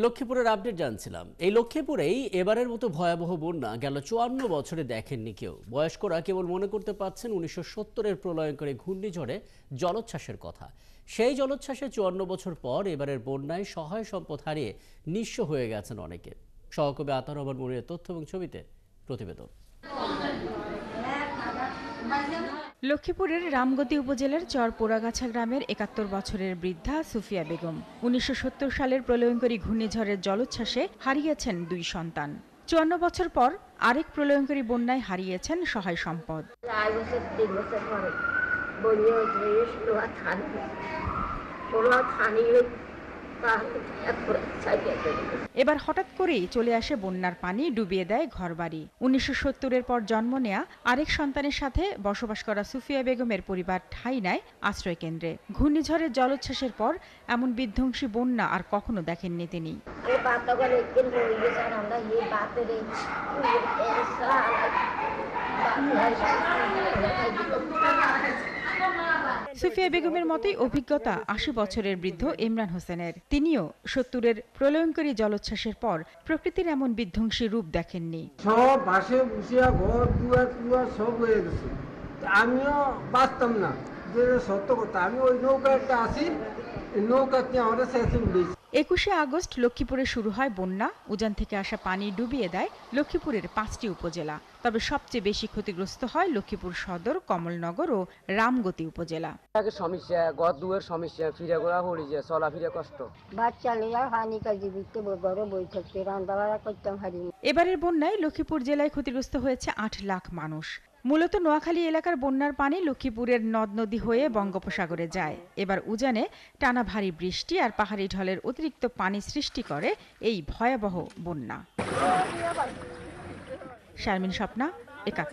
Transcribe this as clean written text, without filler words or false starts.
লক্ষ্মীপুরের আপডেট জানছিলাম। এই লক্ষ্মীপুরেই এবারের মতো ভয়াবহ বন্যা গেল ৫৪ বছরে দেখেননি কেউ। বয়স্করা কেবল মনে করতে পারছেন ১৯৭০-এর প্রলয়ঙ্করী ঘূর্ণিঝড়ে জলোচ্ছ্বাসের কথা। সেই জলোচ্ছ্বাসে ৫৪ বছর পর এবারের বন্যায় সহায় সম্পদ হারিয়ে নিঃস্ব হয়ে গেছেন অনেকে। সহকবি আতাউর রহমান মনিরের তথ্য এবং ছবিতে প্রতিবেদন। লক্ষ্মীপুরের রামগতি উপজেলার চরপোড়াগাছা গ্রামের ৭১ বছরের বৃদ্ধা সুফিয়া বেগম ১৯৭০ সালের প্রলয়ঙ্করী ঘূর্ণিঝড়ের জলোচ্ছ্বাসে হারিয়েছেন ২ সন্তান। ৫৪ বছর পর আরেক প্রলয়ঙ্করী বন্যায় হারিয়েছেন সহায় সম্পদ। এবার হঠাৎ করেই চলে আসে বন্যার পানি, ডুবিয়ে দেয় ঘরবাড়ি। ১৯৭০-এর পর জন্ম নেয়া আরেক সন্তানের সাথে বসবাস করা সুফিয়া বেগমের পরিবার ঠাঁই নেয় আশ্রয় কেন্দ্রে। ঘূর্ণিঝড়ের জলোচ্ছ্বাসের পর এমন বিধ্বংসী বন্যা আর কখনো দেখেননি তিনি। সুফিয়া বেগমের মতোই অভিজ্ঞতা ৮০ বছরের বৃদ্ধ ইমরান হোসেনের। তিনিও ৭০-এর প্রলয়ঙ্করী জলোচ্ছ্বাসের পর প্রকৃতির এমন বিধ্বংসী রূপ দেখেননি। সব ভাসে বুঝিয়া ঘর দুয়ার সব হয়ে গেছে। আমিও বাঁচতাম না, যে সত্য কথা। আমি ওই নৌকাতে আসি, নৌকাতে আমরা শেষে উঠেছি। ২১শে আগস্ট লক্ষ্মীপুরে শুরু হয় বন্যা। উজান থেকে আসা পানি ডুবিয়ে দেয় লক্ষ্মীপুরের ৫টি উপজেলা। তবে সবচেয়ে বেশি ক্ষতিগ্রস্ত হয় লক্ষ্মীপুর সদর, কমলনগর ও রামগতি উপজেলা। সমস্যা, ঘর দুয়ার সমস্যা, ফিরে ঘোরা পড়ে যায়, চলাফিরে কষ্ট। বাচ্চা লিয়া পানি কাজি বিতে ঘরে বই থাকতে রান্নাবাড়া করতাম হারি। এবারের বন্যায় লক্ষ্মীপুর জেলায় ক্ষতিগ্রস্ত হয়েছে ৮ লাখ মানুষ। মূলত নোয়াখালী এলাকার বন্যার পানি লক্ষ্মীপুরের নদ নদী হয়ে বঙ্গোপসাগরে যায়। এবার উজানে টানা ভারী বৃষ্টি আর পাহাড়ি ঢলের অতিরিক্ত পানি সৃষ্টি করে এই ভয়াবহ বন্যা। শারমিন স্বপ্না, ৭১।